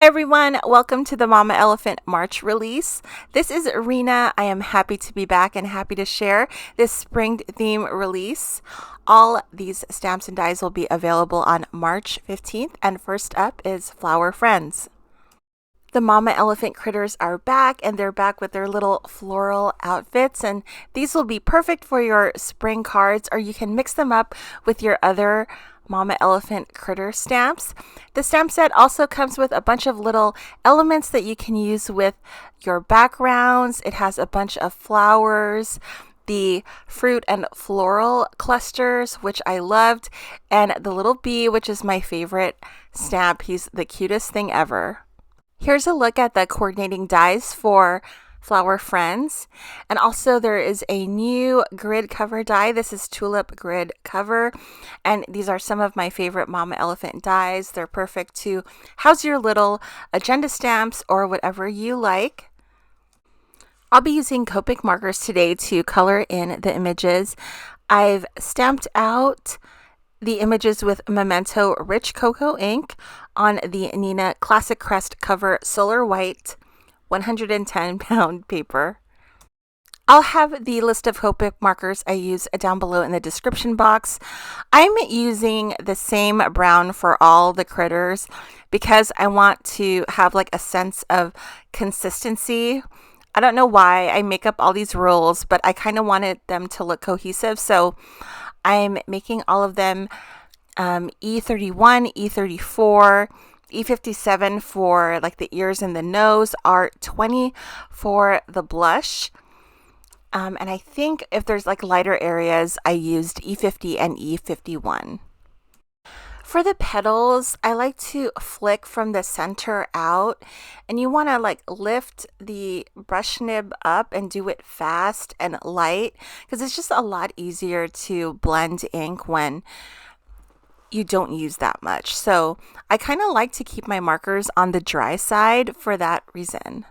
Everyone, welcome to the Mama Elephant March release. This is Rena. I am happy to be back and happy to share this spring theme release. All these stamps and dies will be available on March 15th, and first up is Flower Friends. The Mama Elephant critters are back, and they're back with their little floral outfits, and these will be perfect for your spring cards, or you can mix them up with your other Mama Elephant critter stamps. The stamp set also comes with a bunch of little elements that you can use with your backgrounds. It has a bunch of flowers, the fruit and floral clusters, which I loved, and the little bee, which is my favorite stamp. He's the cutest thing ever. Here's a look at the coordinating dies for Flower Friends. And also there is a new grid cover die. This is Tulip grid cover. And these are some of my favorite Mama Elephant dies. They're perfect to house your little agenda stamps or whatever you like. I'll be using Copic markers today to color in the images. I've stamped out the images with Memento Rich Cocoa ink on the Nina Classic Crest cover Solar White 110-pound paper. I'll have the list of Copic markers I use down below in the description box. I'm using the same brown for all the critters because I want to have like a sense of consistency. I don't know why I make up all these rules, but I kind of wanted them to look cohesive, so I'm making all of them E31, E34, E57 for like the ears and the nose, R20 for the blush. And I think if there's like lighter areas, I used E50 and E51. For the petals, I like to flick from the center out, and you want to like lift the brush nib up and do it fast and light because it's just a lot easier to blend ink when you don't use that much. So I kind of like to keep my markers on the dry side for that reason.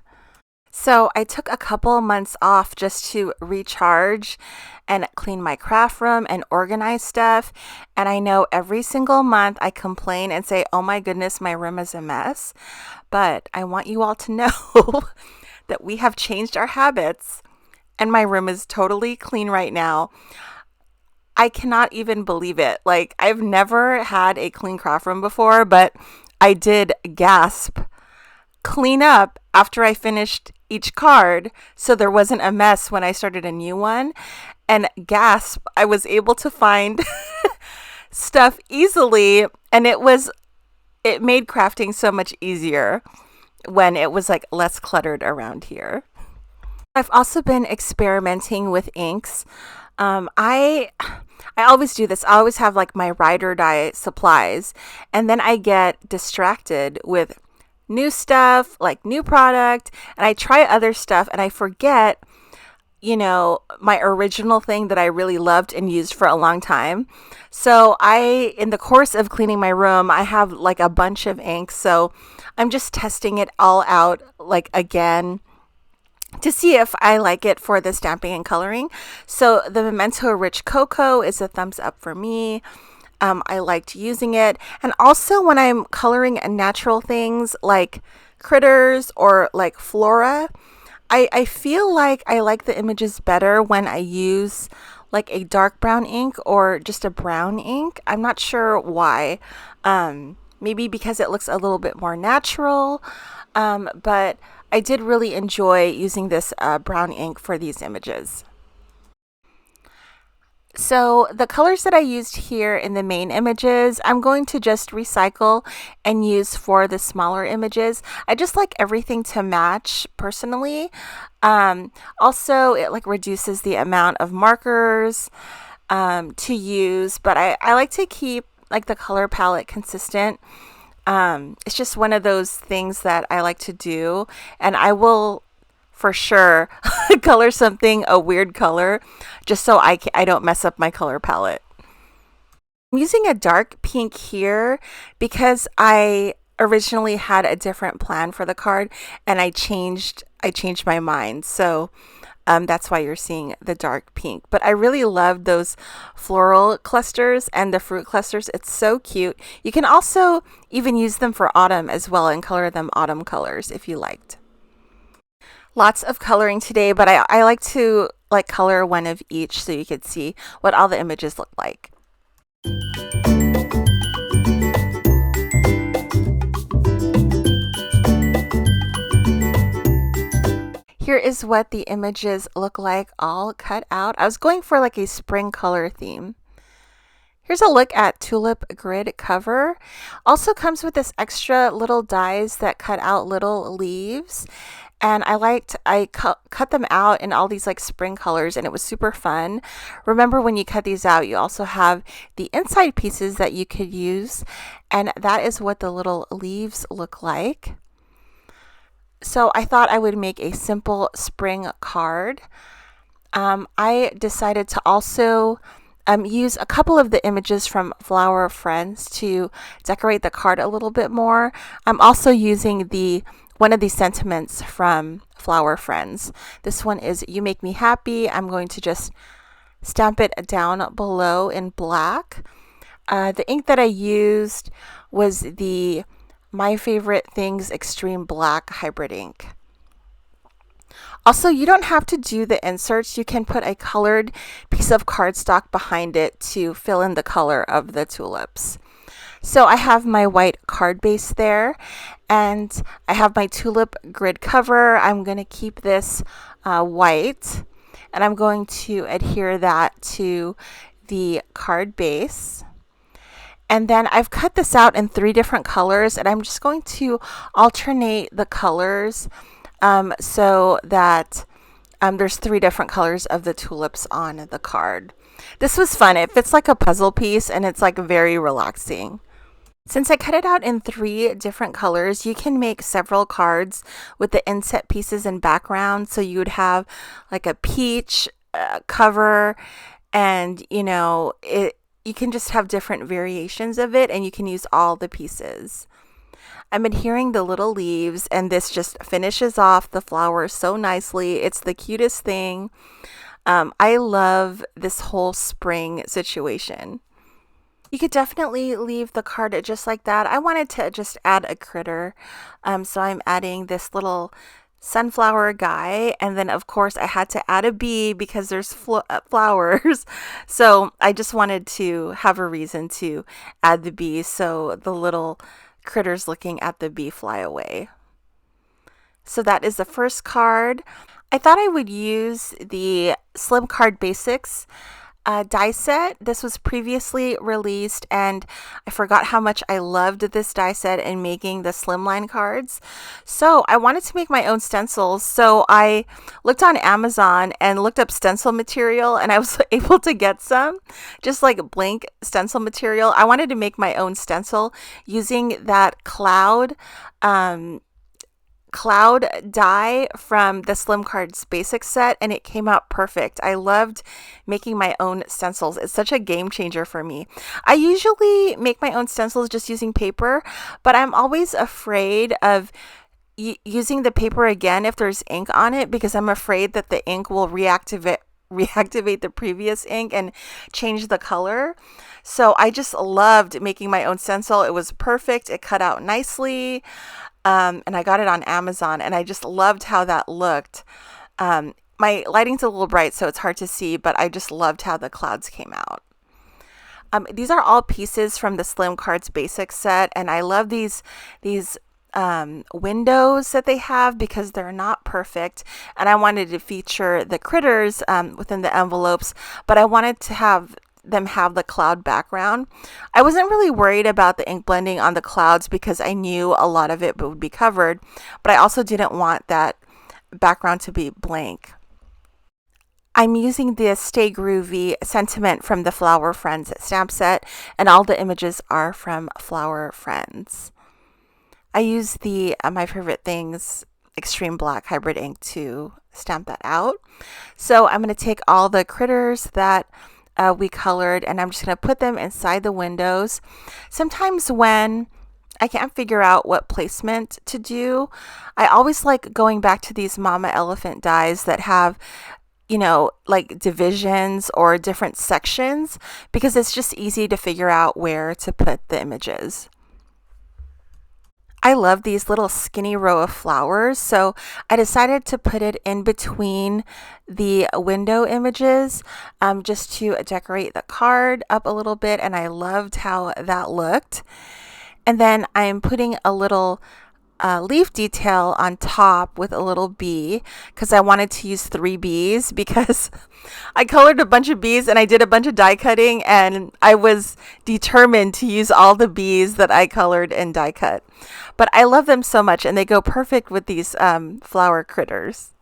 So I took a couple months off just to recharge and clean my craft room and organize stuff. And I know every single month I complain and say, oh my goodness, my room is a mess. But I want you all to know that we have changed our habits and my room is totally clean right now. I cannot even believe it. Like, I've never had a clean craft room before, but I did gasp clean up after I finished each card so there wasn't a mess when I started a new one. And gasp, I was able to find stuff easily, and it made crafting so much easier when it was like less cluttered around here. I've also been experimenting with inks. I always do this. I always have like my ride or die supplies, and then I get distracted with new stuff, like new product, and I try other stuff and I forget, my original thing that I really loved and used for a long time. So in the course of cleaning my room, I have like a bunch of inks. So I'm just testing it all out like again to see if I like it for the stamping and coloring. So the Memento Rich Cocoa is a thumbs up for me. I liked using it. And also when I'm coloring natural things like critters or like flora, I feel like I like the images better when I use like a dark brown ink or just a brown ink. I'm not sure why. Maybe because it looks a little bit more natural. But I did really enjoy using this brown ink for these images. So the colors that I used here in the main images, I'm going to just recycle and use for the smaller images. I just like everything to match personally. Also, it like reduces the amount of markers to use, but I like to keep like the color palette consistent. It's just one of those things that I like to do, and I will for sure color something a weird color just so I don't mess up my color palette. I'm using a dark pink here because I originally had a different plan for the card and I changed my mind. So That's why you're seeing the dark pink. But I really love those floral clusters and the fruit clusters. It's so cute. You can also even use them for autumn as well and color them autumn colors if you liked. Lots of coloring today, but I like to color one of each so you could see what all the images look like. Here is what the images look like all cut out. I was going for like a spring color theme. Here's a look at Tulip grid cover. Also comes with this extra little dies that cut out little leaves. And I cut them out in all these like spring colors, and it was super fun. Remember, when you cut these out, you also have the inside pieces that you could use. And that is what the little leaves look like. So I thought I would make a simple spring card. I decided to also use a couple of the images from Flower Friends to decorate the card a little bit more. I'm also using one of these sentiments from Flower Friends. This one is "You Make Me Happy." I'm going to just stamp it down below in black. The ink that I used was the My Favorite Things Extreme Black Hybrid ink. Also, you don't have to do the inserts. You can put a colored piece of cardstock behind it to fill in the color of the tulips. So I have my white card base there, and I have my tulip grid cover. I'm going to keep this white, and I'm going to adhere that to the card base. And then I've cut this out in 3 different colors, and I'm just going to alternate the colors so that there's 3 different colors of the tulips on the card. This was fun. It fits like a puzzle piece, and it's like very relaxing. Since I cut it out in 3 different colors, you can make several cards with the inset pieces and background. So you would have like a peach cover, and you can just have different variations of it, and you can use all the pieces. I'm adhering the little leaves, and this just finishes off the flowers so nicely. It's the cutest thing. I love this whole spring situation. You could definitely leave the card just like that. I wanted to just add a critter, so I'm adding this little sunflower guy, and then of course I had to add a bee because there's flowers. So I just wanted to have a reason to add the bee so the little critters looking at the bee fly away. So that is the first card. I thought I would use the Slim Card Basics die set. This was previously released, and I forgot how much I loved this die set and making the slimline cards. So I wanted to make my own stencils. So I looked on Amazon and looked up stencil material, and I was able to get some, just like blank stencil material. I wanted to make my own stencil using that cloud die from the Slim Cards Basics set, and it came out perfect. I loved making my own stencils. It's such a game changer for me. I usually make my own stencils just using paper, but I'm always afraid of using the paper again if there's ink on it, because I'm afraid that the ink will reactivate the previous ink and change the color. So I just loved making my own stencil. It was perfect. It cut out nicely. And I got it on Amazon, and I just loved how that looked. My lighting's a little bright, so it's hard to see, but I just loved how the clouds came out. These are all pieces from the Slim Cards Basics set, and I love these windows that they have because they're not perfect, and I wanted to feature the critters within the envelopes, but I wanted to have them have the cloud background. I wasn't really worried about the ink blending on the clouds because I knew a lot of it would be covered, but I also didn't want that background to be blank. I'm using the Stay Groovy sentiment from the Flower Friends stamp set, and all the images are from Flower Friends. I use the My Favorite Things Extreme Black Hybrid ink to stamp that out. So I'm going to take all the critters that we colored, and I'm just going to put them inside the windows. Sometimes when I can't figure out what placement to do, I always like going back to these Mama Elephant dies that have like divisions or different sections, because it's just easy to figure out where to put the images. I love these little skinny row of flowers, so I decided to put it in between the window images, just to decorate the card up a little bit, and I loved how that looked. And then I'm putting a little leaf detail on top with a little bee, because I wanted to use 3 bees, because I colored a bunch of bees and I did a bunch of die cutting, and I was determined to use all the bees that I colored and die cut. But I love them so much, and they go perfect with these flower critters.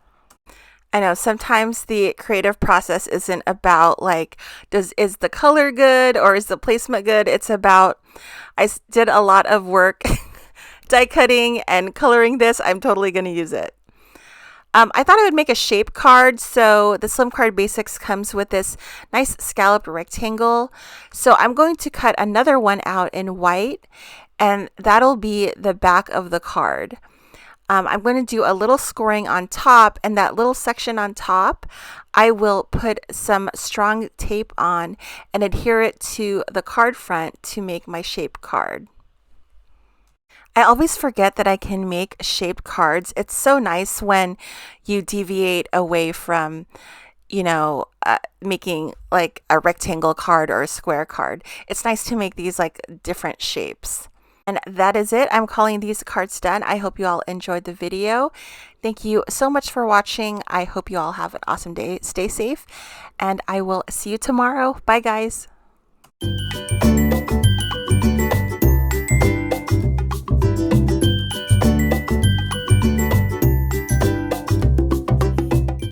I know sometimes the creative process isn't about like, is the color good or is the placement good? It's about, did a lot of work die cutting and coloring this. I'm totally going to use it. I thought I would make a shape card. So the Slim Card Basics comes with this nice scalloped rectangle. So I'm going to cut another one out in white, and that'll be the back of the card. I'm going to do a little scoring on top, and that little section on top, I will put some strong tape on and adhere it to the card front to make my shape card. I always forget that I can make shaped cards. It's so nice when you deviate away from, making like a rectangle card or a square card. It's nice to make these like different shapes. And that is it. I'm calling these cards done. I hope you all enjoyed the video. Thank you so much for watching. I hope you all have an awesome day. Stay safe, and I will see you tomorrow. Bye, guys.